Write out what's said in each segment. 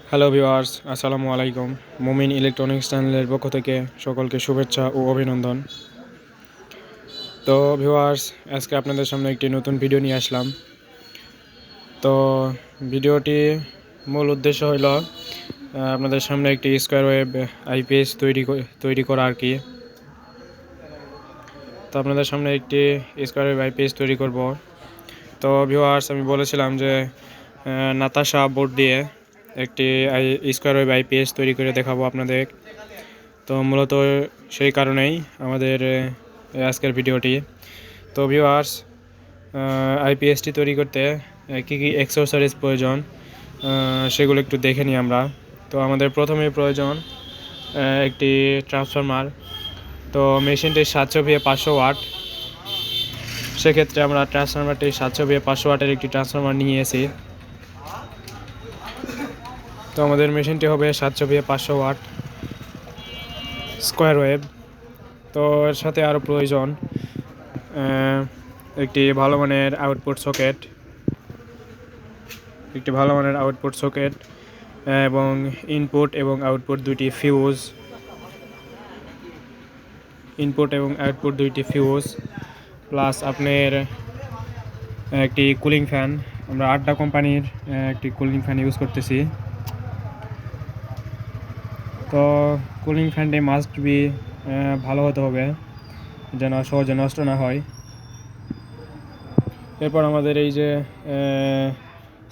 Hello viewers, আসসালামু আলাইকুম। মুমিন ইলেকট্রনিক্স চ্যানেলের পক্ষ থেকে সকলকে শুভেচ্ছা ও অভিনন্দন। তো ভিউয়ার্স, আজকে আপনাদের সামনে একটি নতুন ভিডিও নিয়ে আসলাম। তো ভিডিওটি মূল উদ্দেশ্য হলো আপনাদের সামনে একটি স্কোয়ার ওয়েভ আইপিএস তৈরি করা আর কি। তো আপনাদের সামনে একটি স্কোয়ার ওয়েভ আইপিএস তৈরি করব। তো ভিউয়ার্স, আমি বলেছিলাম যে নাতাশা বোর্ড দিয়ে একটি স্কোয়ার ওয়েভ আইপিএস তৈরি করে দেখাবো আপনাদের। তো মূলত সেই কারণেই আমাদের আজকের ভিডিওটি। তো ভিউয়ার্স, আইপিএসটি তৈরি করতে কী কী অ্যাক্সেসরিজ প্রয়োজন সেগুলো একটু দেখে নিই আমরা। তো আমাদের প্রথমে প্রয়োজন একটি ট্রান্সফরমার। তো মেশিনটি 700 ওয়াট। সেক্ষেত্রে আমরা ট্রান্সফরমারটি 700 ওয়াটের একটি ট্রান্সফরমার নিয়েছি। তো আমাদের মেশিনটি হবে 700 ওয়াট স্কোয়ার ওয়েভ। তো এর সাথে আরও প্রয়োজন একটি ভালো মানের আউটপুট সকেট, এবং ইনপুট এবং আউটপুট দুইটি ফিউজ, প্লাস আপনার একটি কুলিং ফ্যান। আমরা আড্ডা কোম্পানির একটি কুলিং ফ্যান ইউজ করতেছি। তো কুলিং ফ্যানটি মাস্ট বি ভালো হতে হবে, যেন সহজে নষ্ট না হয়। এরপর আমাদের এই যে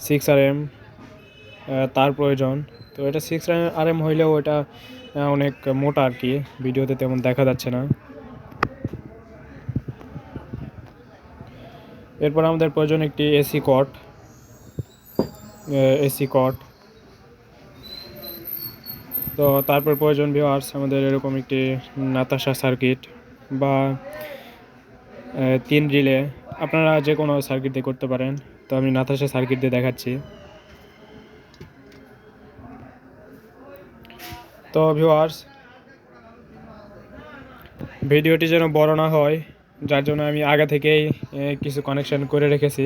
6RM তার প্রয়োজন। তো এটা 6RM হইলেও এটা অনেক মোটা আর কি, ভিডিওতে তেমন দেখা যাচ্ছে না। এরপর আমাদের প্রয়োজন একটি এসি কট। তো তারপর প্রয়োজন ভিউয়ার্স আমাদের এরকম একটি নাতাশা সার্কিট বা 3 রিলে। আপনারা যে কোনো সার্কিট দিয়ে করতে পারেন, তো আমি নাতাশা সার্কিট দিয়ে দেখাচ্ছি। তো ভিউয়ার্স, ভিডিওটি যেন বড় না হয়, যার জন্য আমি আগে থেকেই কিছু কানেকশান করে রেখেছি।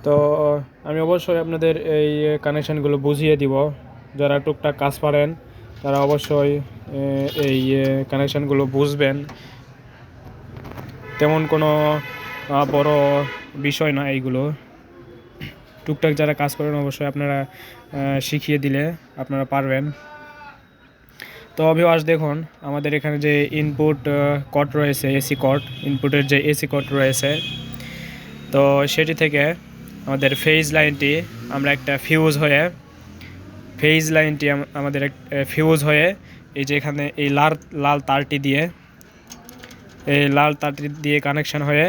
তো আমি অবশ্যই আপনাদের এই কানেকশানগুলো বুঝিয়ে দিব। যারা টুকটাক কাজ পারেন তারা অবশ্যই এই কানেকশানগুলো বুঝবেন। তেমন কোনো বড় বিষয় না এইগুলো। টুকটাক যারা কাজ করেন অবশ্যই আপনারা শিখিয়ে দিলে আপনারা পারবেন। তো ভিউয়ার্স, দেখুন আমাদের এখানে যে ইনপুট কট রয়েছে, ইনপুটের যে এসি কট রয়েছে, তো সেটি থেকে আমাদের ফেজ লাইনটি আমাদের ফিউজ হয়ে এই যে এখানে এই লাল তারটি দিয়ে কানেকশান হয়ে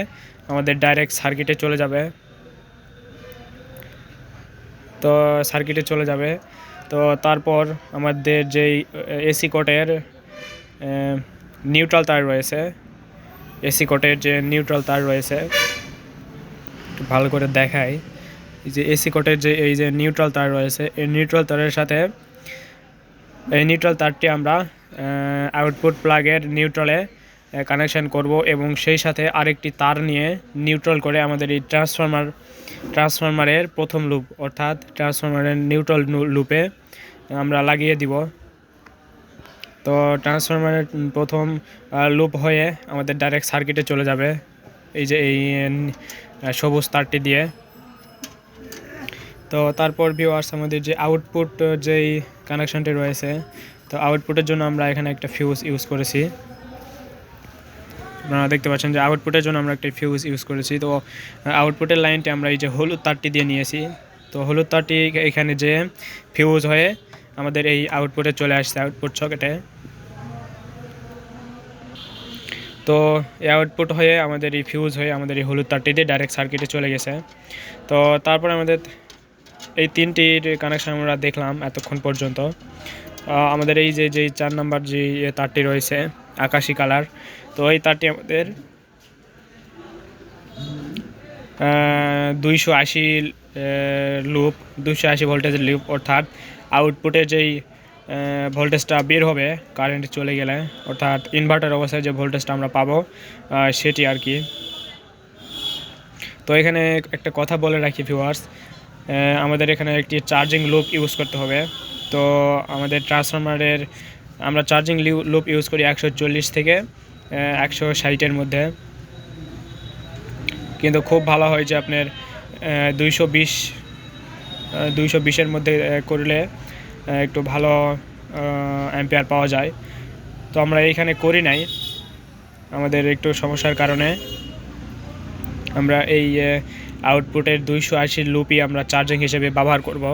আমাদের ডাইরেক্ট সার্কিটে চলে যাবে। তো তারপর আমাদের যেই এসি কোটের নিউট্রাল তার রয়েছে, ভালো করে দেখাই। এই যে এসি কোটের এই যে নিউট্রাল তার রয়েছে, এই নিউট্রাল তারের সাথে এই নিউট্রাল তারটি আমরা আউটপুট প্লাগের নিউট্রালে কানেকশান করব, এবং সেই সাথে আরেকটি তার নিয়ে নিউট্রাল করে আমাদের এই ট্রান্সফরমারের প্রথম লুপ, অর্থাৎ ট্রান্সফরমারের নিউট্রাল লুপে আমরা লাগিয়ে দিব। তো ট্রান্সফরমারের প্রথম লুপ হয়ে আমাদের ডাইরেক্ট সার্কিটে চলে যাবে এই যে এই সবুজ তারটি দিয়ে। তো তারপর ভিউয়ার্স, আমাদের যে আউটপুট যেই কানেকশানটি রয়েছে, তো আউটপুটের জন্য আমরা এখানে একটা ফিউজ ইউজ করেছি। আপনারা দেখতে পাচ্ছেন যে আউটপুটের জন্য আমরা একটা ফিউজ ইউজ করেছি। তো আউটপুটের লাইনটি আমরা এই যে হলুদ তারটি দিয়ে নিয়েছি। তো হলুদ তারটি এখানে যে ফিউজ হয়ে আমাদের এই আউটপুটে চলে আসছে, আউটপুট সকেটে। তো এই আউটপুট হয়ে আমাদের এই ফিউজ হয়ে আমাদের এই হলুদ তারটি দিয়ে ডাইরেক্ট সার্কিটে চলে গেছে। তো তারপর আমাদের এই তিনটির কানেকশান আমরা দেখলাম এতক্ষণ পর্যন্ত। আমাদের এই যে 4 নাম্বার যে তারটি রয়েছে আকাশি কালার, তো এই তারটি আমাদের 280 ভোল্টেজের লুপ, অর্থাৎ আউটপুটে যেই ভোল্টেজটা বের হবে কারেন্ট চলে গেলে, অর্থাৎ ইনভার্টার অবস্থায় যে ভোল্টেজটা আমরা পাবো সেটি আর কি। তো এখানে একটা কথা বলে রাখি ভিউয়ার্স, আমাদের এখানে একটি চার্জিং লুপ ইউজ করতে হবে। তো আমাদের ট্রান্সফরমারের আমরা চার্জিং লুপ ইউজ করি 140 থেকে 160-এর মধ্যে, কিন্তু খুব ভালো হয় যে আপনার 220-এর মধ্যে করলে একটু ভালো অ্যাম্পিয়ার পাওয়া যায়। তো আমরা এইখানে করি নাই, আমাদের একটু সমস্যার কারণে আমরা এই আউটপুটের 280 লুপই আমরা চার্জিং হিসেবে ব্যবহার করব।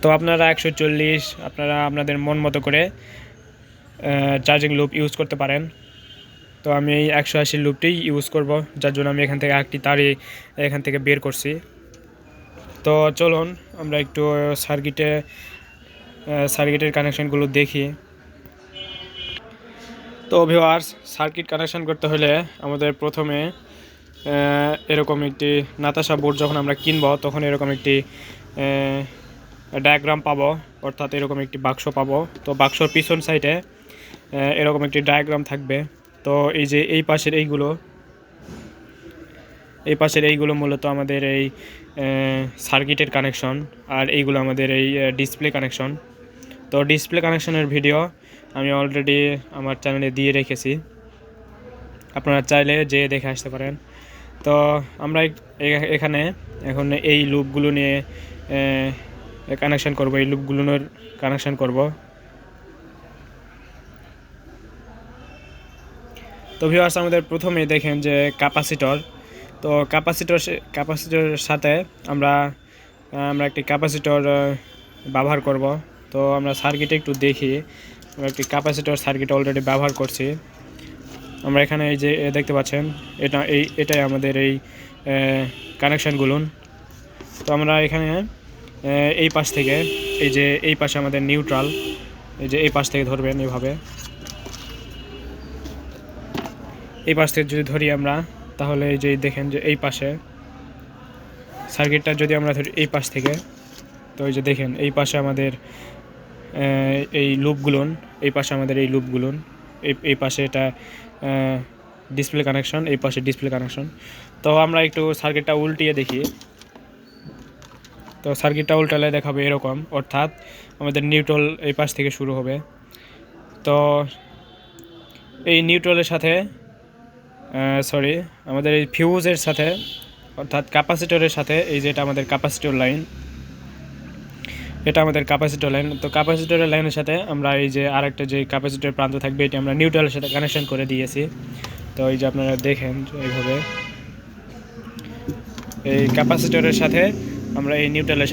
তো আপনারা 140 আপনারা আপনাদের মন মতো করে চার্জিং লুপ ইউজ করতে পারেন। তো আমি এই 180 লুপটি ইউজ করব, যার জন্য আমি এখান থেকে একটি তারই এখান থেকে বের করছি। তো চলুন আমরা একটু সার্কিটের কানেকশানগুলো দেখি। তো ভিউয়ার্স, সার্কিট কানেকশান করতে হলে আমাদের প্রথমে এরকম একটি নাতাশা বোর্ড যখন আমরা কিনব তখন এরকম একটি ডায়াগ্রাম পাবো, অর্থাৎ এরকম একটি বাক্স পাবো। তো বাক্সর পিছন সাইডে এরকম একটি ডায়াগ্রাম থাকবে। তো এই যে এই পাশের এইগুলো মূলত আমাদের এই সার্কিটের কানেকশন, আর এইগুলো আমাদের এই ডিসপ্লে কানেকশন। তো ডিসপ্লে কানেকশনের ভিডিও আমি অলরেডি আমার চ্যানেলে দিয়ে রেখেছি, আপনারা চাইলে যেয়ে দেখে আসতে পারেন। তো আমরা এখানে এখন এই লুপগুলো নিয়ে কানেকশান করব, এই লুপগুলোর কানেকশান করব। তো ভিউয়ার্স, আমাদের প্রথমেই দেখেন যে ক্যাপাসিটর। তো ক্যাপাসিটরের সাথে আমরা একটি ক্যাপাসিটর ব্যবহার করব। তো আমরা সার্কিটে একটু দেখি, আমরা একটি ক্যাপাসিটর সার্কিট অলরেডি ব্যবহার করছি। আমরা এখানে এই যে দেখতে পাচ্ছেন, এটাই আমাদের এই কানেকশানগুলো। তো আমরা এখানে এই পাশ থেকে, এই যে এই পাশে আমাদের নিউট্রাল, এই যে এই পাশ থেকে ধরবেন এইভাবে, এই পাশ থেকে যদি ধরি আমরা, তাহলে এই যে দেখেন যে এই পাশে সার্কিটটা যদি আমরা ধরি এই পাশ থেকে, তো এই যে দেখেন এই পাশে আমাদের এই লুপগুলোন, এই পাশে আমাদের এই লুপগুলোন, এই পাশে এটা ডিসপ্লে কানেকশন, এই পাশে ডিসপ্লে কানেকশন। তো আমরা একটু সার্কিটটা উল্টিয়ে দেখি। তো সার্কিটটা উল্টালে দেখাবে এরকম, অর্থাৎ আমাদের নিউট্রাল এই পাশ থেকে শুরু হবে। তো এই নিউট্রালের সাথে আমাদের এই ফিউজের সাথে, অর্থাৎ ক্যাপাসিটরের সাথে, এই যেটা আমাদের ক্যাপাসিটর লাইন, এটা আমাদের ক্যাপাসিটর লাইন। তো ক্যাপাসিটরের লাইনের সাথে আমরা এই যে আরেকটা যে ক্যাপাসিটর প্রান্ত থাকবে, এটি আমরা নিউট্রালের সাথে কানেকশন করে দিয়েছি। তো এই যে আপনারা দেখেন এইভাবে এই ক্যাপাসিটরের সাথে আমরা এই নিউট্রালের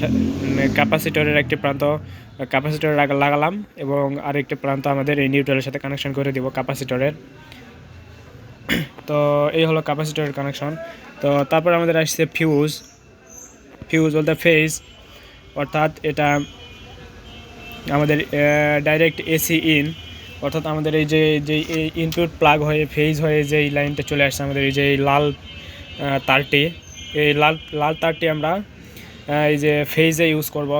ক্যাপাসিটরের একটি প্রান্ত ক্যাপাসিটরে লাগালাম, এবং আরেকটি প্রান্ত আমাদের এই নিউট্রালের সাথে কানেকশন করে দিব ক্যাপাসিটরের। তো এই হলো ক্যাপাসিটরের কানেকশন। তো তারপর আমাদের আসছে ফিউজ বলতে ফেজ, অর্থাৎ এটা আমাদের ডাইরেক্ট এসি ইন, অর্থাৎ আমাদের এই যে ইনপুট প্লাগ হয়ে ফেজ হয়ে যে এই লাইনটা চলে আসছে আমাদের এই যে লাল তারটি, এই লাল তারটি আমরা এই যে ফেজে ইউজ করব,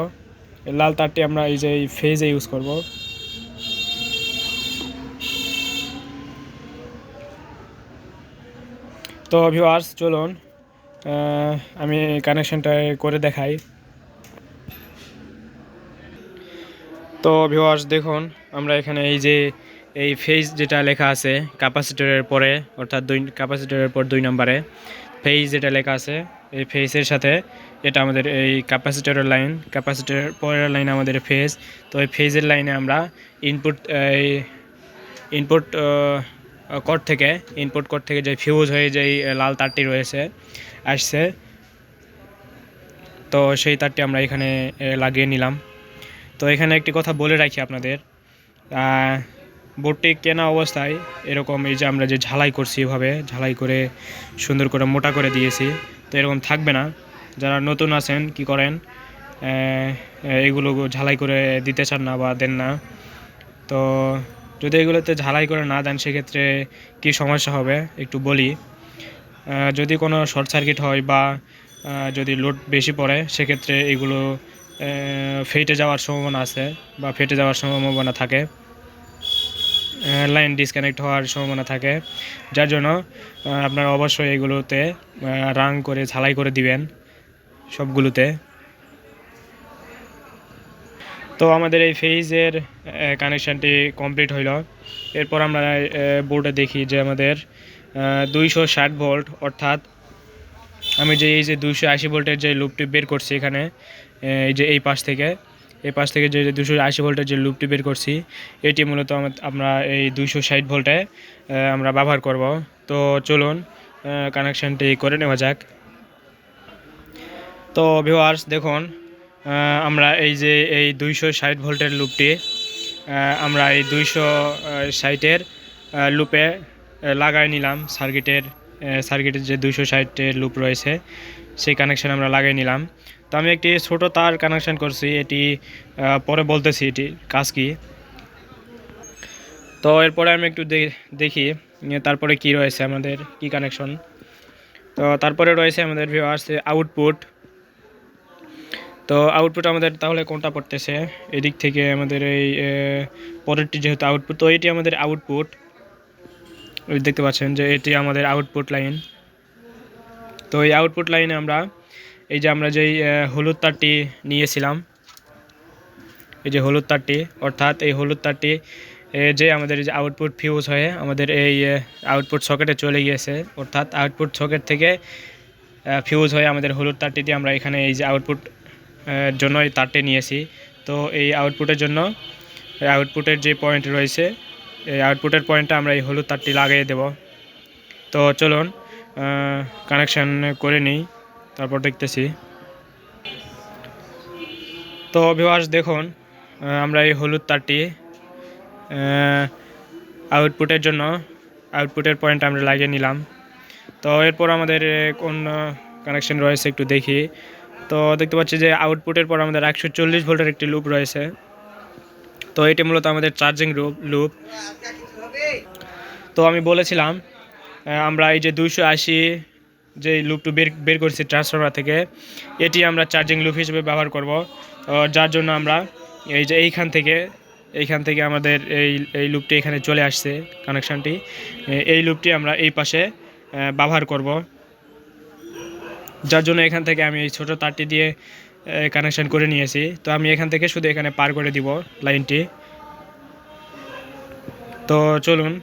লাল তারটি আমরা এই যে ফেজে ইউজ করব। তো ভিউয়ার্স, চলুন আমি কানেকশনটা করে দেখাই। তো ভিউয়ার্স দেখুন, আমরা এখানে এই যে এই ফেজ যেটা লেখা আছে ক্যাপাসিটরের পরে, অর্থাৎ ক্যাপাসিটরের পর 2 নম্বরে ফেজ যেটা লেখা আছে, এই ফেজের সাথে এটা আমাদের এই ক্যাপাসিটরের লাইন, ক্যাপাসিটরের পরের লাইন আমাদের ফেজ। তো এই ফেজের লাইনে আমরা ইনপুট কোড থেকে যে ফিউজ হয়ে যে লাল তারটি রয়েছে আসছে, তো সেই তারটি আমরা এখানে লাগিয়ে নিলাম। তো এখানে একটি কথা বলে রাখি আপনাদের, বোর্ডটি কেনা অবস্থায় এরকম এই যে আমরা যে ঝালাই করছি, এভাবে ঝালাই করে সুন্দর করে মোটা করে দিয়েছি। তো এরকম থাকবে না, যারা নতুন আছেন কি করেন, এগুলো ঝালাই করে দিতে চান না বা দেন না। তো যদি এগুলোতে ঝালাই করে না দেন, সেক্ষেত্রে কি সমস্যা হবে একটু বলি। যদি কোনো শর্ট সার্কিট হয় বা যদি লোড বেশি পড়ে, সেক্ষেত্রে এগুলো ফেটে যাওয়ার সম্ভাবনা আছে বা ফেটে যাওয়ার সম্ভাবনা থাকে, লাইন ডিসকানেক্ট হওয়ার সম্ভাবনা থাকে। যার জন্য আপনারা অবশ্যই এগুলোতে রাং করে ঝালাই করে দিবেন। সবগুলোতে। তো আমাদের এই ফেজের কানেকশানটি কমপ্লিট হইল। এরপর আমরা বোর্ডে দেখি যে আমাদের 260 ভোল্ট, অর্থাৎ আমি যে এই যে 280 ভোল্টের যে লুপটি বের করছি এখানে, এই যে এই পাশ থেকে যে 280 ভোল্টের যে লুপটি বের করছি, এটি মূলত আমরা এই 260 ভোল্টে আমরা ব্যবহার করব। তো চলুন কানেকশানটি করে নেওয়া যাক। তো ভিউয়ার্স দেখুন, আমরা এই যে এই 260 ভোল্টের লুপটি আমরা এই 260-এর লুপে লাগাই নিলাম। সার্কিটের যে 260-এর লুপ রয়েছে সেই কানেকশান আমরা লাগাই নিলাম। তো আমি একটি ছোট তার কানেকশান করছি, এটি পরে বলতেছি এটি কাজ কি। তো এরপরে আমি একটু দেখি তারপরে কি রয়েছে আমাদের কি কানেকশন। তো তারপরে রয়েছে আমাদের ভিউয়ার্স আউটপুট। তো আউটপুট আমাদের তাহলে কোনটা পড়তেছে, এদিক থেকে আমাদের এই পরেরটি যেহেতু আউটপুট, তো এটি আমাদের আউটপুট। ওই দেখতে পাচ্ছেন যে এটি আমাদের আউটপুট লাইন। তো এই আউটপুট লাইনে আমরা এই যে আমরা যেই হলুদ তারটি নিয়েছিলাম, এই যে হলুদ তারটি, অর্থাৎ এই হলুদ তারটি যে আমাদের যে আউটপুট ফিউজ হয়ে আমাদের এই আউটপুট সকেটে চলে গিয়েছে, অর্থাৎ আউটপুট সকেট থেকে ফিউজ হয়ে আমাদের হলুদ তারটি দিয়ে আমরা এখানে এই যে আউটপুট জন্য এই তারটি নিয়েছি। তো এই আউটপুটের জন্য আউটপুটের যে পয়েন্ট রয়েছে, এই আউটপুটের পয়েন্টটা আমরা এই হলুদ তারটি লাগিয়ে দেব। তো চলুন কানেকশান করে নিই, তারপর দেখতেছি। তো ভিউয়ার্স দেখুন, আমরা এই হলুদ তারটি আউটপুটের জন্য আউটপুটের পয়েন্ট আমরা লাগিয়ে নিলাম। তো এরপর আমাদের কোন কানেকশন রয়েছে একটু দেখি। তো দেখতে পাচ্ছি যে আউটপুটের পর আমাদের 140 ভোল্টের একটি লুপ রয়েছে। তো এটি মূলত আমাদের চার্জিং লুপ। তো আমি বলেছিলাম আমরা এই যে 280 যে লুপটু বের করছি ট্রান্সফরমার থেকে, এটি আমরা চার্জিং লুপ হিসেবে ব্যবহার করব। যার জন্য আমরা এই যে এইখান থেকে আমাদের এই লুপটি এখানে চলে আসছে কানেকশানটি, এই লুপটি আমরা এই পাশে ব্যবহার করব। যার জন্য এখান থেকে আমি এই ছোটো তারটি দিয়ে কানেকশান করে নিয়েছি। তো আমি এখান থেকে শুধু এখানে পার করে দিব লাইনটি। তো চলুন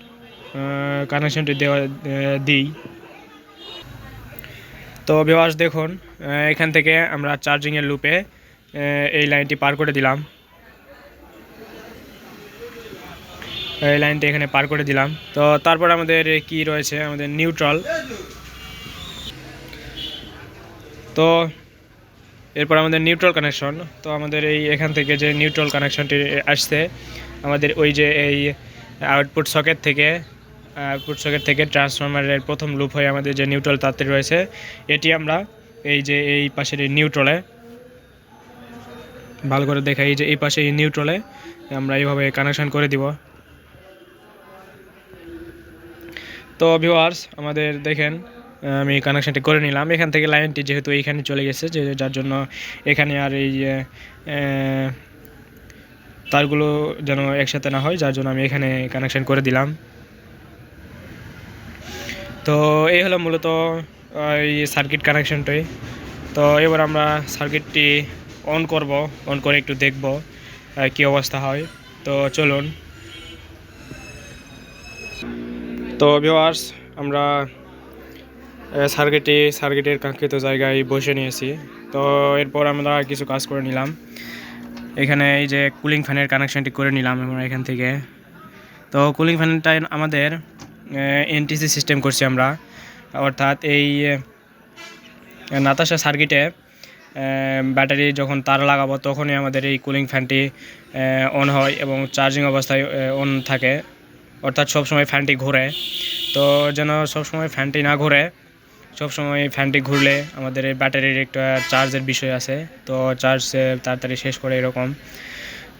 কানেকশানটি দিই। তো ভিউয়ার্স দেখুন, এখান থেকে আমরা চার্জিংয়ের লুপে এই লাইনটি পার করে দিলাম। এই লাইনটি এখানে পার করে দিলাম। তো তারপর আমাদের কি রয়েছে, আমাদের নিউট্রাল। তো এরপর আমাদের নিউট্রাল কানেকশন। তো আমাদের এখান থেকে যে নিউট্রাল কানেকশনটি আসছে আমাদের ওই যে এই আউটপুট সকেট থেকে ট্রান্সফরমারের প্রথম লুপ হয়ে আমাদের যে নিউট্রাল তারটি রয়েছে, এটি আমরা এই যে এই পাশের নিউট্রালে ভালো করে দেখাই, যে এই পাশে এই নিউট্রালে আমরা এইভাবে কানেকশন করে দিব। তো ভিউয়ার্স আমাদের দেখেন আমি কানেকশানটি করে নিলাম। এখান থেকে লাইনটি যেহেতু এইখানে চলে গেছে, যার জন্য এখানে আর এই তারগুলো যেন একসাথে না হয়, যার জন্য আমি এখানে কানেকশান করে দিলাম। তো এই হলো মূলত এই সার্কিট কানেকশানটাই। তো এবার আমরা সার্কিটটি অন করে একটু দেখব কী অবস্থা হয়। তো চলুন। তো ভিউয়ার্স আমরা সার্কিটের কাঙ্ক্ষিত জায়গায় বসে নিয়েছি। তো এরপর আমরা কিছু কাজ করে নিলাম। এখানে এই যে কুলিং ফ্যানের কানেকশানটি করে নিলাম আমরা এখান থেকে। তো কুলিং ফ্যানটা আমাদের এনটিসি সিস্টেম করছি আমরা, অর্থাৎ এই নাতাশা সার্কিটে ব্যাটারি যখন তার লাগাবো তখনই আমাদের এই কুলিং ফ্যানটি অন হয় এবং চার্জিং অবস্থায় অন থাকে, অর্থাৎ সবসময় ফ্যানটি ঘোরে। তো যেন সবসময় ফ্যানটি না ঘোরে, সবসময় ফ্যানটি ঘুরলে আমাদের এই ব্যাটারির একটা চার্জের বিষয় আছে, তো চার্জ তাড়াতাড়ি শেষ করে এরকম।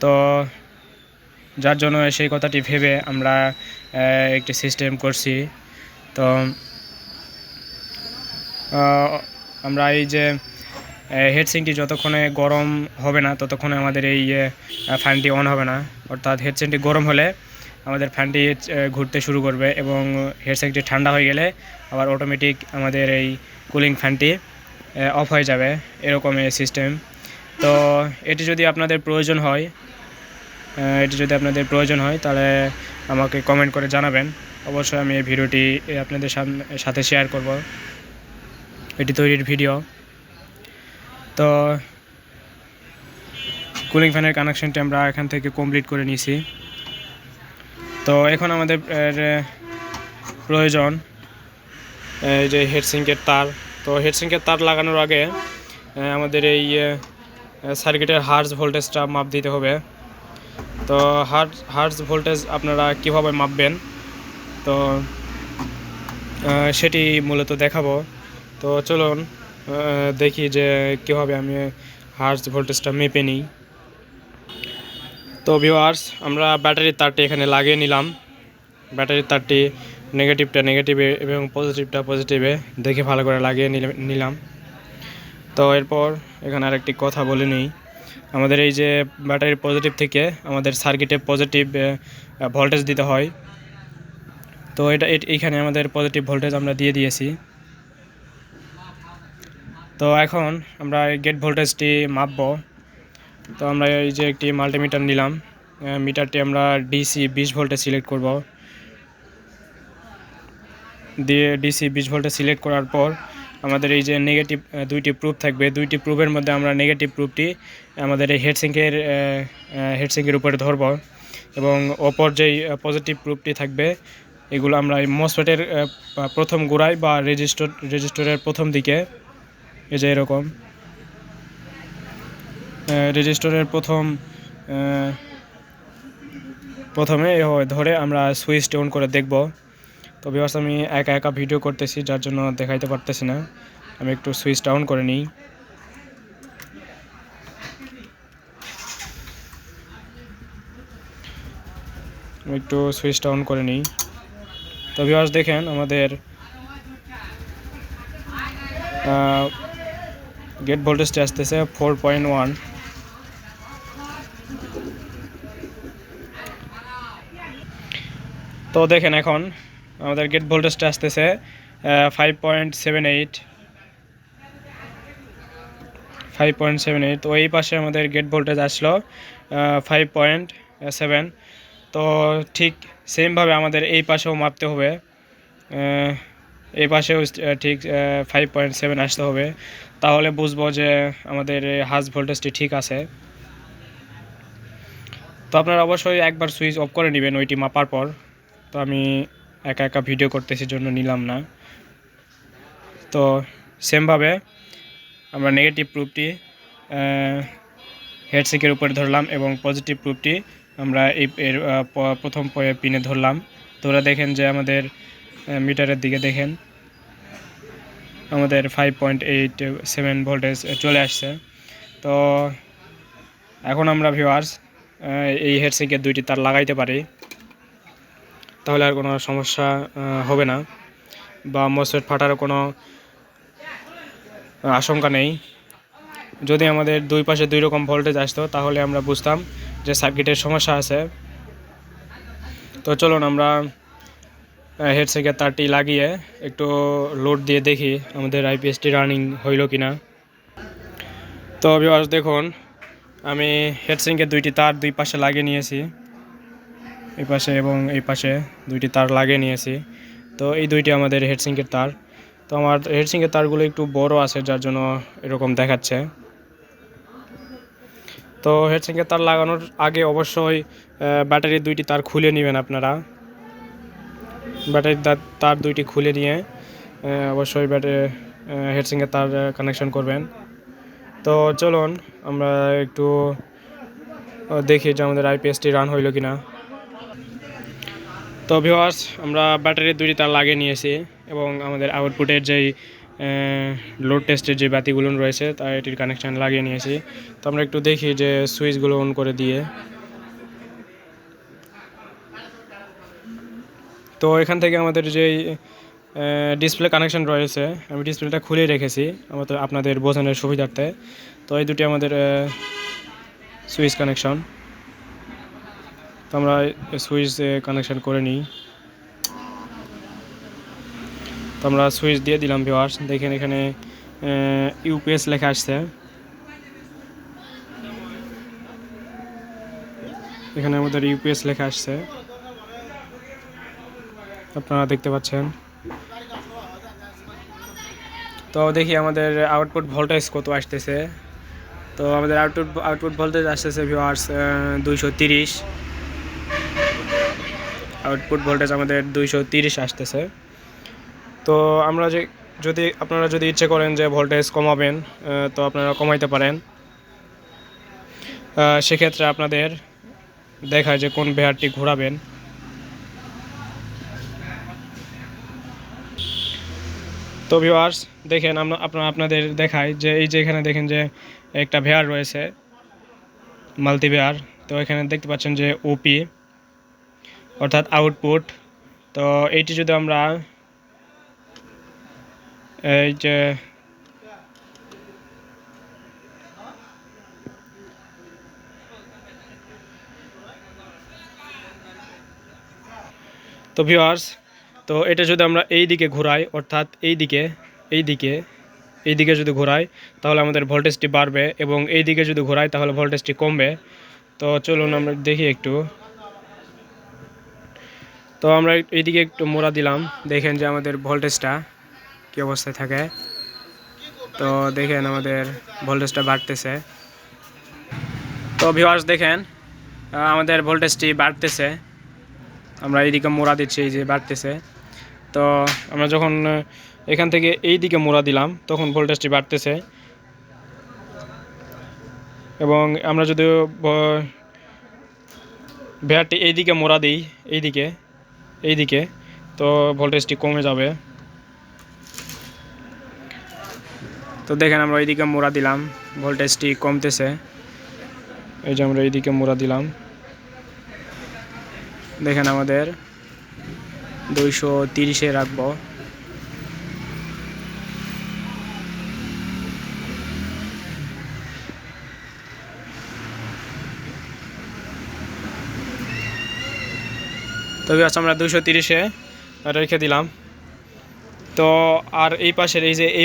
তো যার জন্য সেই কথাটি ভেবে আমরা একটি সিস্টেম করছি। তো আমরা এই যে হেডসিংটি যতক্ষণে গরম হবে না ততক্ষণে আমাদের এই ফ্যানটি অন হবে না, অর্থাৎ হেডসিংটি গরম হলে আমাদের ফ্যানটি ঘুরতে শুরু করবে এবং হেডসিংটি ঠান্ডা হয়ে গেলে আবার অটোমেটিক আমাদের এই কুলিং ফ্যানটি অফ হয়ে যাবে, এরকম সিস্টেম। তো এটি যদি আপনাদের প্রয়োজন হয় তাহলে আমাকে কমেন্ট করে জানাবেন। অবশ্যই আমি এই ভিডিওটি আপনাদের সাথে শেয়ার করব, এটি তৈরির ভিডিও। তো কুলিং ফ্যানের কানেকশনটি আমরা এখান থেকে কমপ্লিট করে নিয়েছি। তো এখন আমাদের প্রয়োজন এই যে হেডসিঙ্কের তার। তো হেডসিঙ্কের তার লাগানোর আগে আমাদের এই সার্কিটের হার্জ ভোল্টেজটা মাপ দিতে হবে। তো হার্জ ভোল্টেজ আপনারা কীভাবে মাপবেন, তো সেটি মূলত দেখাবো। তো চলুন দেখি যে কীভাবে আমি হার্জ ভোল্টেজটা মেপে নিই। তো ভিউয়ার্স, আমরা ব্যাটারির তারটি এখানে লাগিয়ে নিলাম। ব্যাটারির তারটি নেগেটিভটা নেগেটিভে এবং পজিটিভটা পজিটিভে দেখে ভালো করে লাগিয়ে নিলাম। তো এরপর এখানে আরেকটি কথা বলে নিই, আমাদের এই যে ব্যাটারির পজিটিভ থেকে আমাদের সার্কিটে পজিটিভ ভোল্টেজ দিতে হয়। তো এইখানে আমাদের পজিটিভ ভোল্টেজ আমরা দিয়ে দিয়েছি। তো এখন আমরা গেট ভোল্টেজটি মাপব। তো আমরা এই যে একটি মাল্টিমিটার নিলাম, মিটারটি আমরা ডিসি 20 ভোল্টে সিলেক্ট করব। দিয়ে ডিসি 20 ভোল্টে সিলেক্ট করার পর আমাদের এই যে নেগেটিভ দুইটি প্রুফ থাকবে, দুইটি প্রুফের মধ্যে আমরা নেগেটিভ প্রুফটি আমাদের এই হেডসিঙ্কের উপরে ধরব, এবং অপর যেই পজিটিভ প্রুফটি থাকবে এগুলো আমরা এই মসফেটের প্রথম গোড়ায় বা রেজিস্টরের প্রথম দিকে, এই যে এরকম রেজিস্টরের প্রথমে ধরে আমরা সুইচটি অন করে দেখব। তো ভিউয়ার্স, আমি একা একা ভিডিও করতেছি, যার জন্য দেখাইতে পারতেছি না। আমি একটু সুইচটা অন করে নিই। তো ভিউয়ার্স দেখেন, আমাদের গেট ভোল্টেজটি আসতেছে 4.1। তো দেখেন এখন আমাদের গেট ভোল্টেজটা আসতেছে 5.78। তো এই পাশে আমাদের গেট ভোল্টেজ আসলো 5.7। তো ঠিক সেমভাবে আমাদের এই পাশেও মাপতে হবে, এই পাশেও ঠিক 5.7 আসতে হবে, তাহলে বুঝবো যে আমাদের হার্জ ভোল্টেজটি ঠিক আছে। তো আপনারা অবশ্যই একবার সুইচ অফ করে নেবেন ওইটি মাপার পর। তো আমি একা একা ভিডিও করতেছি জন্য নিলাম না। তো সেমভাবে আমরা নেগেটিভ প্রুফটি হেডসিঙ্কের উপরে ধরলাম এবং পজিটিভ প্রুফটি আমরা এর প্রথম পিনে ধরলাম। তো ওরা দেখেন যে আমাদের মিটারের দিকে দেখেন আমাদের 5.87 ভোল্টেজ চলে আসছে। তো এখন আমরা ভিউয়ার্স এই হেডসিঙ্কের দুইটি তার লাগাইতে পারি, তাহলে আর কোনো সমস্যা হবে না, বা মসফেট ফাটারও কোনো আশঙ্কা নেই। যদি আমাদের দুই পাশে দুই রকম ভোল্টেজ আসতো তাহলে আমরা বুঝতাম যে সার্কিটের সমস্যা আছে। তো চলুন আমরা হেডসিঙ্কের তারটি লাগিয়ে একটু লোড দিয়ে দেখি আমাদের আইপিএসটি রানিং হইল কিনা। তো ভিউয়ার্স দেখুন, আমি হেডসিঙ্কের দুইটি তার দুই পাশে লাগিয়ে নিয়েছি, এই পাশে এবং এই পাশে দুইটি তার লাগিয়ে নিয়েছি। তো এই দুইটি আমাদের হেডসিঙ্কের তার। তো আমার হেডসিঙ্কের তারগুলো একটু বড় আছে, যার জন্য এরকম দেখাচ্ছে। তো হেডসিঙ্কের তার লাগানোর আগে অবশ্যই ব্যাটারির দুইটি তার খুলে নেবেন আপনারা। ব্যাটারির তার দুইটি খুলে নিয়ে অবশ্যই হেডসিঙ্কের তার কানেকশন করবেন। তো চলুন আমরা একটু দেখি যে আমাদের আইপিএসটি রান হইল কিনা। তো ভিউয়ার্স, আমরা ব্যাটারির দুইটি তার লাগিয়ে নিয়েছি এবং আমাদের আউটপুটের যেই লোড টেস্টের যে বাতিগুলো রয়েছে তার এটির কানেকশান লাগিয়ে নিয়েছি। তো আমরা একটু দেখি যে সুইচগুলো অন করে দিয়ে। তো এখান থেকে আমাদের যেই ডিসপ্লে কানেকশান রয়েছে, আমি ডিসপ্লেটা খুলে রেখেছি আপনাদের বোঝানোর সুবিধার্থে। তো এই দুটি আমাদের সুইচ কানেকশন। তো আমরা সুইচ কানেকশান করে নিই। তো আমরা সুইচ দিয়ে দিলাম ভিউয়ার্স, দেখেন এখানে ইউপিএস লেখা আসছে। এখানে আমাদের ইউপিএস লেখা আসছে, আপনারা দেখতে পাচ্ছেন। তো দেখি আমাদের আউটপুট ভোল্টেজ কত আসতেছে। তো আমাদের আউটপুট ভোল্টেজ আসতেছে ভিউয়ার্স 230। আউটপুট ভোল্টেজ আমাদের 230 আসতেছে। তো আমরা আপনারা যদি ইচ্ছে করেন যে ভোল্টেজ কমাবেন, তো আপনারা কমাইতে পারেন। সেক্ষেত্রে আপনাদের দেখায় যে কোন ভেয়ারটি ঘোরাবেন। তো ভিউয়ার্স দেখেন, আপনাদের দেখায় যে এই যে এখানে দেখেন যে একটা ভেয়ার রয়েছে, মাল্টি ভেয়ার। তো এখানে দেখতে পাচ্ছেন যে ওপি অর্থাৎ আউটপুট। তো এইটি যদি আমরা এই যে তো ভিউয়ার্স, তো এটা যদি আমরা এই দিকে ঘোরাই, অর্থাৎ এই দিকে যদি ঘোরাই তাহলে আমাদের ভোল্টেজটি বাড়বে, এবং এই দিকে যদি ঘোরাই তাহলে ভোল্টেজটি কমবে। তো চলুন আমরা দেখি একটু। তো আমরা এইদিকে একটু মোড়া দিলাম, দেখেন যে আমাদের ভোল্টেজটা কী অবস্থায় থাকে। তো দেখেন আমাদের ভোল্টেজটা বাড়তেছে। তো ভিউয়ার্স দেখেন আমাদের ভোল্টেজটি বাড়তেছে। আমরা এইদিকে মোড়া দিচ্ছি, এই যে বাড়তেছে। তো আমরা যখন এখান থেকে এই দিকে মোড়া দিলাম তখন ভোল্টেজটি বাড়তেছে, এবং আমরা যদি ভেয়ারটি এই দিকে মোড়া দিই, এই দিকে, তো ভোল্টেজটি কমে যাবে। তো দেখেন আমরা এইদিকে মোড়া দিলাম, ভোল্টেজটি কমতেছে। এই যে আমরা এইদিকে মোড়া দিলাম, দেখেন আমাদের 230-এ রাখবো। তো আচ্ছা আমরা 230-এ রেখে দিলাম। তো আর এই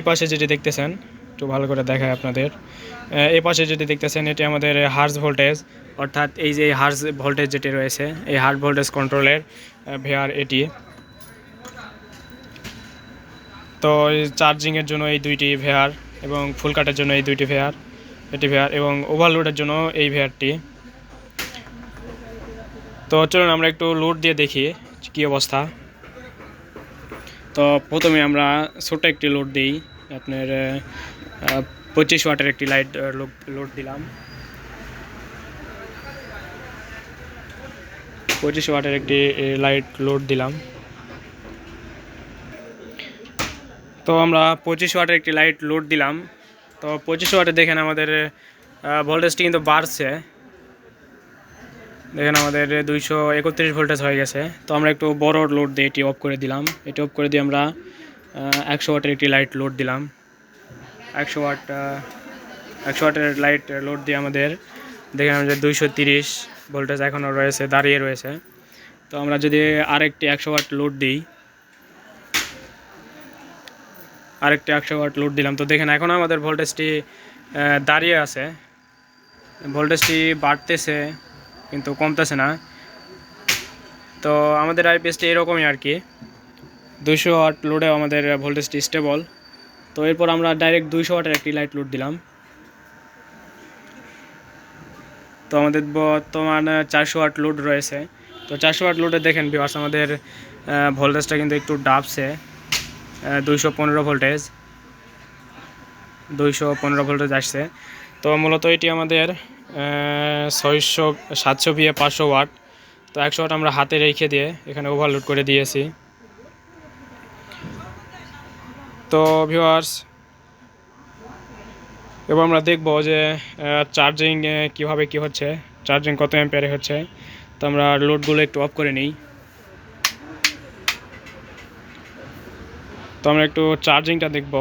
পাশে যেটি দেখতেছেন, একটু ভালো করে দেখায় আপনাদের। এই পাশে যেটি দেখতেছেন এটি আমাদের হার্জ ভোল্টেজ, অর্থাৎ এই যে হার্জ ভোল্টেজ যেটি রয়েছে, এই হার্জ ভোল্টেজ কন্ট্রোলের ভেয়ার এটি। তো চার্জিংয়ের জন্য এই দুইটি ভেয়ার, এবং ফুল কাটের জন্য এই দুইটি ভেয়ার, এটি ভেয়ার, এবং ওভারলোডের জন্য এই ভেয়ারটি। তো চলুন আমরা একটু লোড দিয়ে দেখি কী অবস্থা। তো প্রথমে আমরা ছোটো একটি লোড দিই, আপনার 25 ওয়াটের একটি লাইট লোড দিলাম। 25 ওয়াটের একটি লাইট লোড দিলাম। তো আমরা 25 ওয়াটের একটি লাইট লোড দিলাম। তো 25 ওয়াটে দেখেন আমাদের ভোল্টেজটি কিন্তু বাড়ছে। দেখেন আমাদের 231 ভোল্টেজ হয়ে গেছে। তো আমরা একটু বড় লোড দিয়ে এটি অফ করে দিলাম। এটি অফ করে দিয়ে আমরা 100 ওয়াটের একটি লাইট লোড দিলাম। 100 ওয়াটের লাইট লোড দিয়ে আমাদের দেখেন আমাদের 230 ভোল্টেজ এখনও রয়েছে, দাঁড়িয়ে রয়েছে। তো আমরা যদি আরেকটি 100 ওয়াট লোড দিই, আরেকটি 100 ওয়াট লোড দিলাম, তো দেখেন এখন আমাদের ভোল্টেজটি দাঁড়িয়ে আছে। ভোল্টেজটি বাড়তেছে কিন্তু কমতেছে না। তো আমাদের আইপিএসটি এরকমই আর কি, 200 ওয়াট লোডেও আমাদের ভোল্টেজটি স্টেবল। তো এরপর আমরা ডাইরেক্ট 200 ওয়াটের একটি লাইট লোড দিলাম। তো আমাদের বর্তমান 400 ওয়াট লোড রয়েছে। তো 400 ওয়াট লোডে দেখেন ভিউয়ার্স আমাদের ভোল্টেজটা কিন্তু একটু ডাবছে, 215 ভোল্টেজ, 215 ভোল্টেজ আসছে। তো মূলত এটি আমাদের 700 ভিএ 500 ওয়াট। তো 100 ওয়াট আমরা হাতে রেখে দিয়ে এখানে ওভারলোড করে দিয়েছি। তো ভিউয়ার্স এবার আমরা দেখব যে চার্জিং কীভাবে কী হচ্ছে, চার্জিং কত অ্যাম্পিয়ারে হচ্ছে। তো আমরা লোডগুলো একটু অফ করে নিই। তো আমরা একটু চার্জিংটা দেখব।